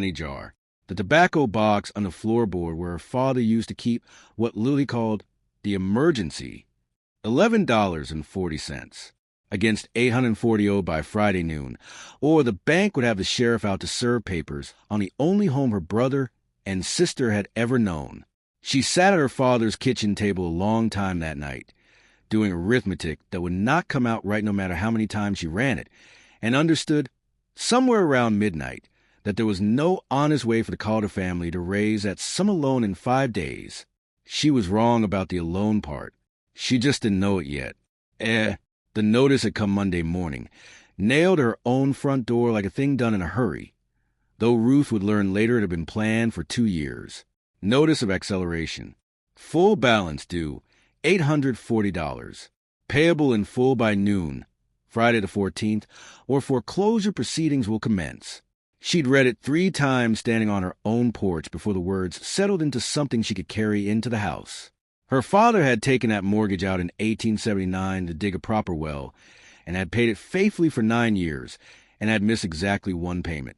money jar, the tobacco box on the floorboard where her father used to keep what Lily called the emergency, $11.40, against $840 owed by Friday noon, or the bank would have the sheriff out to serve papers on the only home her brother and sister had ever known. She sat at her father's kitchen table a long time that night, doing arithmetic that would not come out right no matter how many times she ran it, and understood, somewhere around midnight, that there was no honest way for the Calder family to raise that sum alone in 5 days. She was wrong about the alone part. She just didn't know it yet. The notice had come Monday morning, nailed to her own front door like a thing done in a hurry, though Ruth would learn later it had been planned for 2 years. Notice of acceleration. Full balance due, $840. Payable in full by noon, Friday the 14th, or foreclosure proceedings will commence. She'd read it 3 times standing on her own porch before the words settled into something she could carry into the house. Her father had taken that mortgage out in 1879 to dig a proper well, and had paid it faithfully for 9 years, and had missed exactly 1 payment.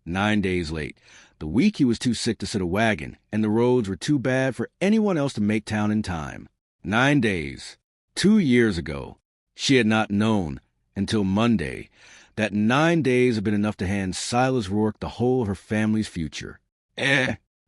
9 days late, the week he was too sick to sit a wagon, and the roads were too bad for anyone else to make town in time. 9 days. 2 years ago. She had not known, until Monday, that 9 days had been enough to hand Silas Rourke the whole of her family's future.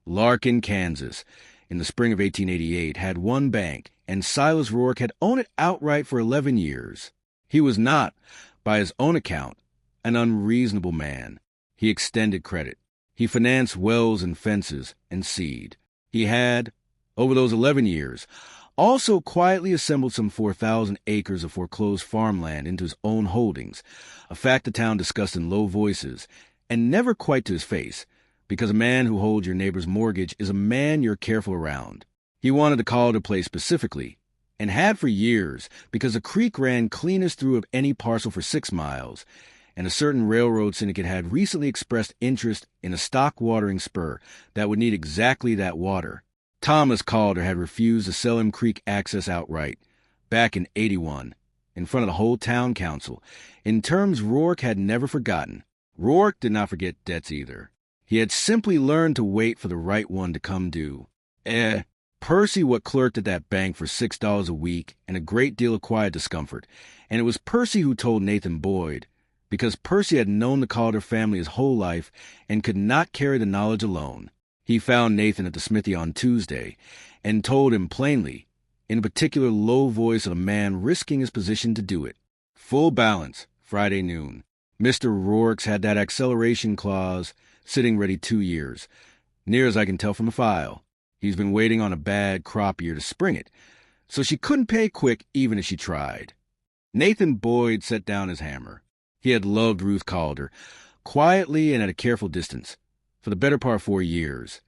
Larkin, Kansas, in the spring of 1888, had 1 bank, and Silas Rourke had owned it outright for 11 years. He was not, by his own account, an unreasonable man. He extended credit. He financed wells and fences and seed. He had, over those 11 years, also quietly assembled some 4,000 acres of foreclosed farmland into his own holdings, a fact the town discussed in low voices, and never quite to his face, because a man who holds your neighbor's mortgage is a man you're careful around. He wanted to call the place specifically, and had for years, because a creek ran cleanest through of any parcel for 6 miles, and a certain railroad syndicate had recently expressed interest in a stock watering spur that would need exactly that water. Thomas Calder had refused to sell him creek access outright, back in '81, in front of the whole town council, in terms Rourke had never forgotten. Rourke did not forget debts either. He had simply learned to wait for the right one to come due. Percy what clerked at that bank for $6 a week and a great deal of quiet discomfort, and it was Percy who told Nathan Boyd, because Percy had known the Calder family his whole life and could not carry the knowledge alone. He found Nathan at the smithy on Tuesday and told him plainly, in a particular low voice of a man risking his position to do it. Full balance, Friday noon. Mr. Rourke's had that acceleration clause sitting ready 2 years, near as I can tell from the file. He's been waiting on a bad crop year to spring it, so she couldn't pay quick even if she tried. Nathan Boyd set down his hammer. He had loved Ruth Calder, quietly and at a careful distance, for the better part of 4 years.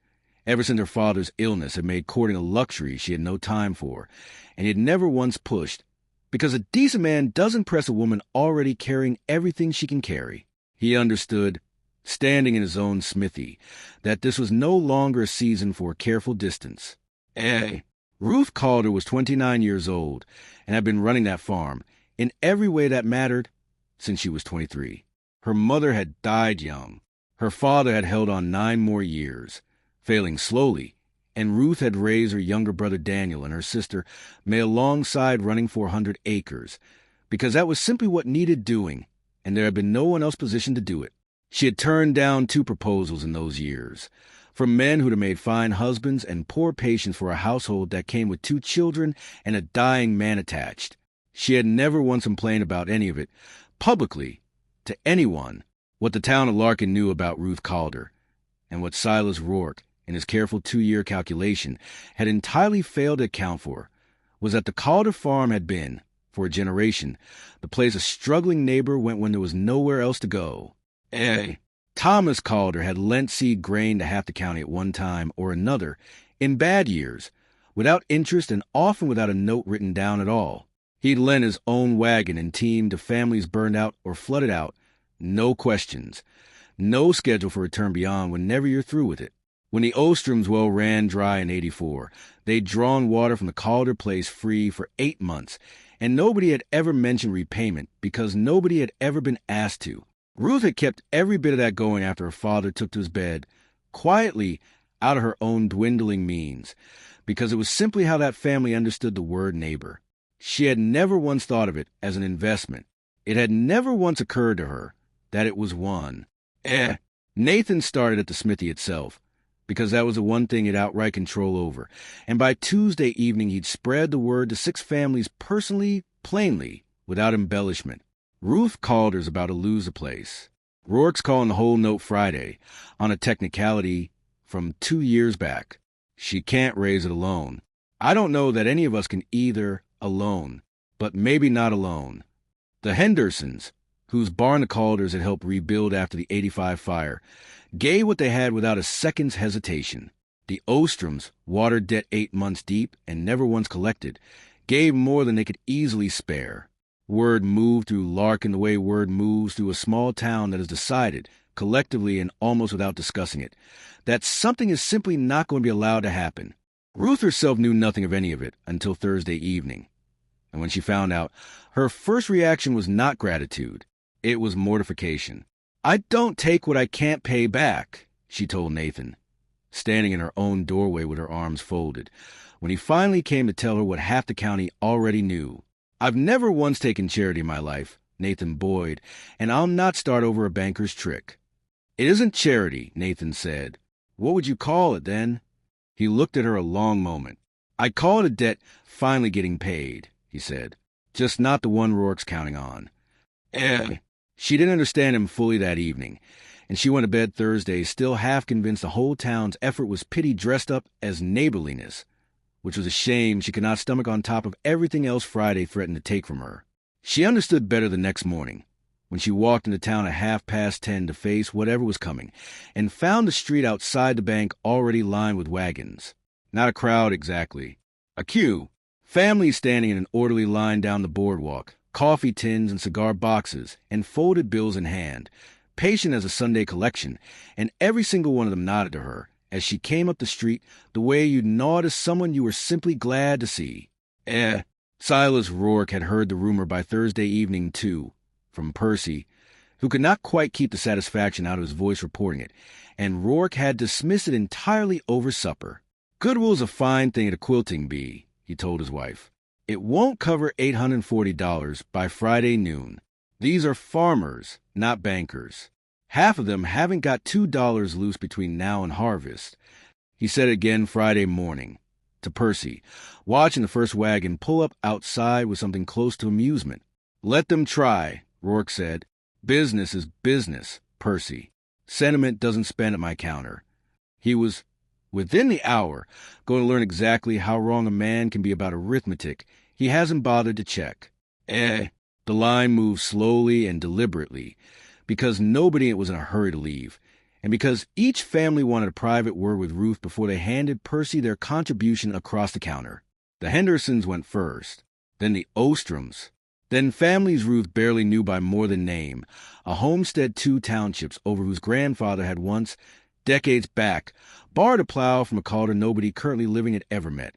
Ever since her father's illness had made courting a luxury she had no time for, and he had never once pushed, because a decent man doesn't press a woman already carrying everything she can carry. He understood, standing in his own smithy, that this was no longer a season for a careful distance. Ruth Calder was 29 years old and had been running that farm, in every way that mattered, since she was 23. Her mother had died young. Her father had held on 9 more years, failing slowly, and Ruth had raised her younger brother Daniel and her sister May alongside running 400 acres, because that was simply what needed doing, and there had been no one else positioned to do it. She had turned down 2 proposals in those years, from men who'd have made fine husbands and poor patients for a household that came with 2 children and a dying man attached. She had never once complained about any of it, publicly, to anyone. What the town of Larkin knew about Ruth Calder, and what Silas Rourke, in his careful 2-year calculation, had entirely failed to account for, was that the Calder farm had been, for a generation, the place a struggling neighbor went when there was nowhere else to go. Thomas Calder had lent seed grain to half the county at one time or another, in bad years, without interest and often without a note written down at all. He'd lent his own wagon and team to families burned out or flooded out, no questions, no schedule for return beyond whenever you're through with it. When the Ostrom's well ran dry in '84, they'd drawn water from the Calder place free for 8 months, and nobody had ever mentioned repayment because nobody had ever been asked to. Ruth had kept every bit of that going after her father took to his bed, quietly out of her own dwindling means, because it was simply how that family understood the word neighbor. She had never once thought of it as an investment. It had never once occurred to her that it was one. Nathan started at the smithy itself, because that was the one thing he had outright control over, and by Tuesday evening he'd spread the word to 6 families personally, plainly, without embellishment. Ruth Calder's about to lose the place. Rourke's calling the whole note Friday, on a technicality from 2 years back. She can't raise it alone. I don't know that any of us can either alone, but maybe not alone. The Hendersons, whose barn the Calders had helped rebuild after the '85 fire, gave what they had without a second's hesitation. The Ostroms, water debt 8 months deep and never once collected, gave more than they could easily spare. Word moved through Larkin the way word moves through a small town that has decided, collectively and almost without discussing it, that something is simply not going to be allowed to happen. Ruth herself knew nothing of any of it until Thursday evening. And when she found out, her first reaction was not gratitude. It was mortification. "I don't take what I can't pay back," she told Nathan, standing in her own doorway with her arms folded, when he finally came to tell her what half the county already knew. "I've never once taken charity in my life," Nathan buoyed, "and I'll not start over a banker's trick." "It isn't charity," Nathan said. "What would you call it, then?" He looked at her a long moment. "I'd call it a debt finally getting paid," he said. "Just not the one Rourke's counting on." She didn't understand him fully that evening, and she went to bed Thursday still half convinced the whole town's effort was pity dressed up as neighborliness, which was a shame she could not stomach on top of everything else Friday threatened to take from her. She understood better the next morning, when she walked into town at 10:30 to face whatever was coming, and found the street outside the bank already lined with wagons. Not a crowd exactly. A queue. Families standing in an orderly line down the boardwalk, coffee tins and cigar boxes, and folded bills in hand, patient as a Sunday collection, and every single one of them nodded to her as she came up the street the way you'd nod to someone you were simply glad to see. Silas Rourke had heard the rumor by Thursday evening, too, from Percy, who could not quite keep the satisfaction out of his voice reporting it, and Rourke had dismissed it entirely over supper. "Goodwill's a fine thing at a quilting bee," he told his wife. "It won't cover $840 by Friday noon. These are farmers, not bankers. Half of them haven't got $2 loose between now and harvest." He said it again Friday morning to Percy, watching the first wagon pull up outside with something close to amusement. "Let them try," Rourke said. "Business is business, Percy. Sentiment doesn't spend at my counter." He was, within the hour, going to learn exactly how wrong a man can be about arithmetic he hasn't bothered to check. The line moved slowly and deliberately, because nobody was in a hurry to leave, and because each family wanted a private word with Ruth before they handed Percy their contribution across the counter. The Hendersons went first, then the Ostroms, then families Ruth barely knew by more than name, a homestead 2 townships over whose grandfather had once, decades back, borrowed a plow from a Calder nobody currently living had ever met,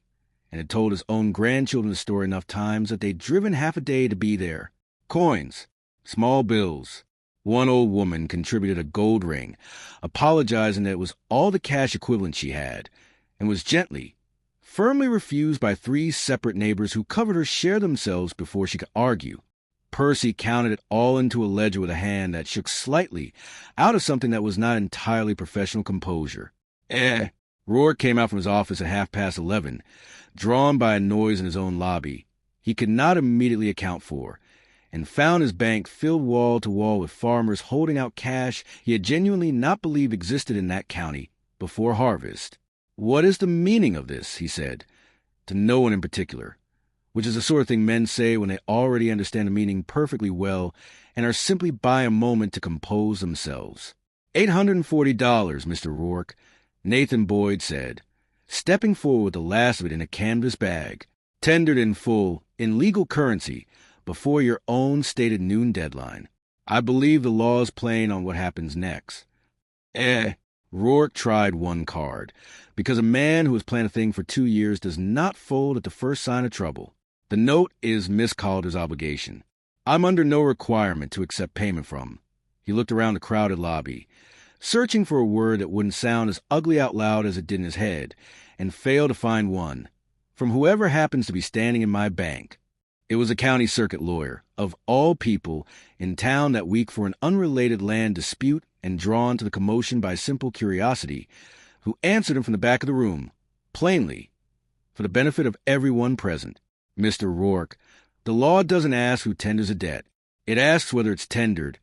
and had told his own grandchildren the story enough times that they'd driven half a day to be there. Coins, small bills. One old woman contributed a gold ring, apologizing that it was all the cash equivalent she had, and was gently, firmly refused by 3 separate neighbors who covered her share themselves before she could argue. Percy counted it all into a ledger with a hand that shook slightly out of something that was not entirely professional composure. Rourke came out from his office at 11:30, drawn by a noise in his own lobby he could not immediately account for, and found his bank filled wall to wall with farmers holding out cash he had genuinely not believed existed in that county before harvest. "What is the meaning of this?" he said, to no one in particular, which is the sort of thing men say when they already understand the meaning perfectly well and are simply by a moment to compose themselves. $840, Mr. Rourke, Nathan Boyd said, stepping forward with the last of it in a canvas bag, tendered in full, in legal currency, before your own stated noon deadline. "I believe the law is plain on what happens next." Rourke tried one card, because a man who has planned a thing for 2 years does not fold at the first sign of trouble. "The note is Miss Calder's obligation. I'm under no requirement to accept payment from," He looked around the crowded lobby, searching for a word that wouldn't sound as ugly out loud as it did in his head, and failed to find one. From whoever happens to be standing in my bank. It was a county circuit lawyer, of all people, in town that week for an unrelated land dispute and drawn to the commotion by simple curiosity, who answered him from the back of the room, plainly, for the benefit of everyone present. Mr. Rourke, the law doesn't ask who tenders a debt. It asks whether it's tendered,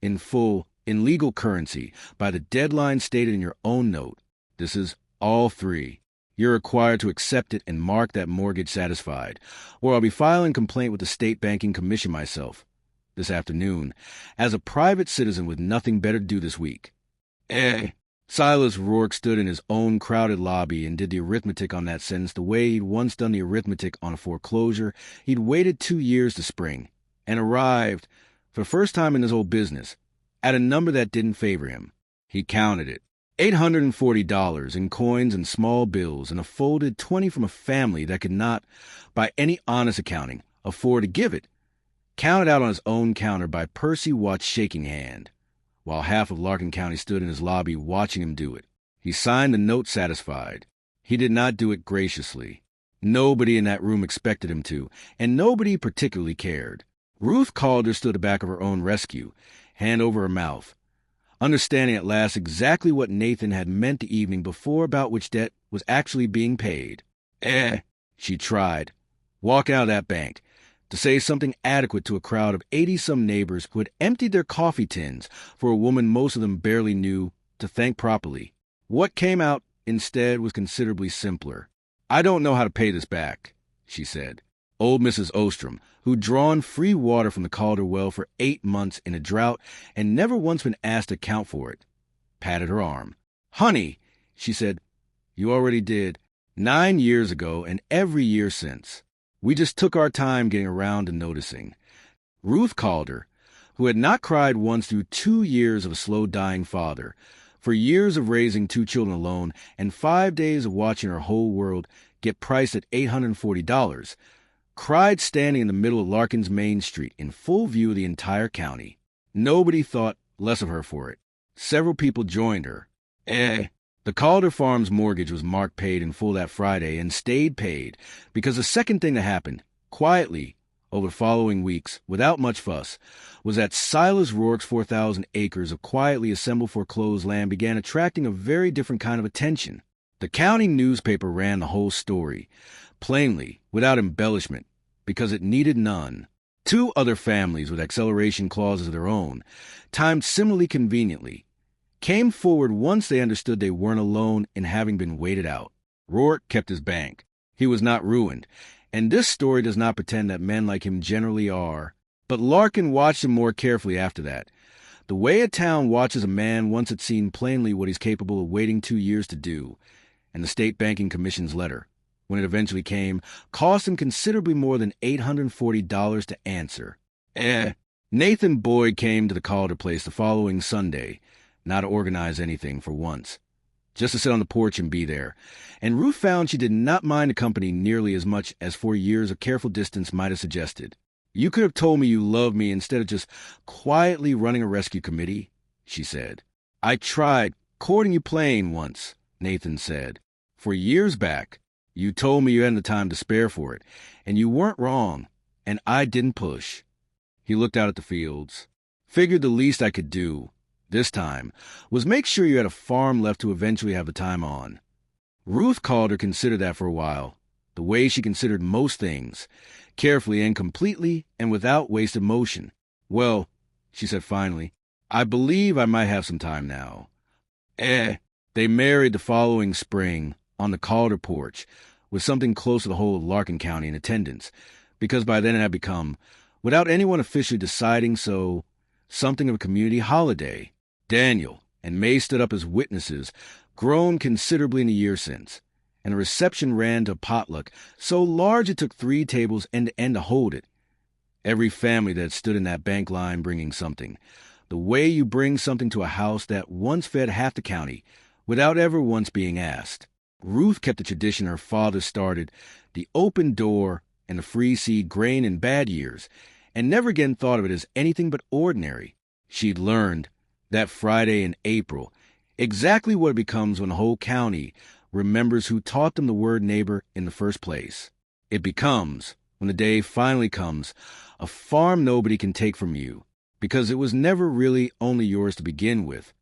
in full, in legal currency, by the deadline stated in your own note. This is all three. You're required to accept it and mark that mortgage satisfied, or I'll be filing complaint with the State Banking Commission myself, this afternoon, as a private citizen with nothing better to do this week. Silas Rourke stood in his own crowded lobby and did the arithmetic on that sentence the way he'd once done the arithmetic on a foreclosure he'd waited 2 years to spring, and arrived, for the first time in his whole business, at a number that didn't favor him. He counted it. $840 in coins and small bills, and a folded 20 from a family that could not, by any honest accounting, afford to give it. Counted out on his own counter by Percy Watt's shaking hand, while half of Larkin County stood in his lobby watching him do it. He signed the note satisfied. He did not do it graciously. Nobody in that room expected him to, and nobody particularly cared. Ruth Calder stood at the back of her own rescue, hand over her mouth, understanding at last exactly what Nathan had meant the evening before about which debt was actually being paid. She tried, walking out of that bank, to say something adequate to a crowd of 80-some neighbors who had emptied their coffee tins for a woman most of them barely knew to thank properly. What came out instead was considerably simpler. "I don't know how to pay this back," she said. Old Mrs. Ostrom, who'd drawn free water from the Calder well for 8 months in a drought and never once been asked to account for it, patted her arm. "Honey," she said, "you already did. 9 years ago and every year since. We just took our time getting around to noticing." Ruth Calder, who had not cried once through 2 years of a slow-dying father, for years of raising 2 children alone, and 5 days of watching her whole world get priced at $840, cried standing in the middle of Larkin's Main Street in full view of the entire county. Nobody thought less of her for it. Several people joined her. The Calder Farms mortgage was marked paid in full that Friday and stayed paid because the second thing that happened, quietly, over the following weeks, without much fuss, was that Silas Rourke's 4,000 acres of quietly assembled foreclosed land began attracting a very different kind of attention. The county newspaper ran the whole story, plainly, without embellishment, because it needed none. 2 other families with acceleration clauses of their own, timed similarly conveniently, came forward once they understood they weren't alone in having been waited out. Rourke kept his bank. He was not ruined, and this story does not pretend that men like him generally are. But Larkin watched him more carefully after that, the way a town watches a man once it's seen plainly what he's capable of waiting 2 years to do, and the State Banking Commission's letter, when it eventually came, cost him considerably more than $840 to answer. Nathan Boyd came to the Calder place the following Sunday, not to organize anything for once, just to sit on the porch and be there, and Ruth found she did not mind the company nearly as much as 4 years of careful distance might have suggested. "You could have told me you loved me instead of just quietly running a rescue committee," she said. "I tried courting you plain once," Nathan said. "For years back. You told me you hadn't the time to spare for it, and you weren't wrong, and I didn't push." He looked out at the fields. "Figured the least I could do, this time, was make sure you had a farm left to eventually have the time on." Ruth Calder considered that for a while, the way she considered most things, carefully and completely and without wasted motion. "Well," she said finally, "I believe I might have some time now." They married the following spring, on the Calder porch, with something close to the whole of Larkin County in attendance, because by then it had become, without anyone officially deciding so, something of a community holiday. Daniel and May stood up as witnesses, grown considerably in the year since, and the reception ran to a potluck so large it took 3 tables end to end to hold it. Every family that stood in that bank line bringing something, the way you bring something to a house that once fed half the county, without ever once being asked. Ruth kept the tradition her father started, the open door and the free seed grain in bad years, and never again thought of it as anything but ordinary. She'd learned that Friday in April exactly what it becomes when a whole county remembers who taught them the word neighbor in the first place. It becomes, when the day finally comes, a farm nobody can take from you, because it was never really only yours to begin with.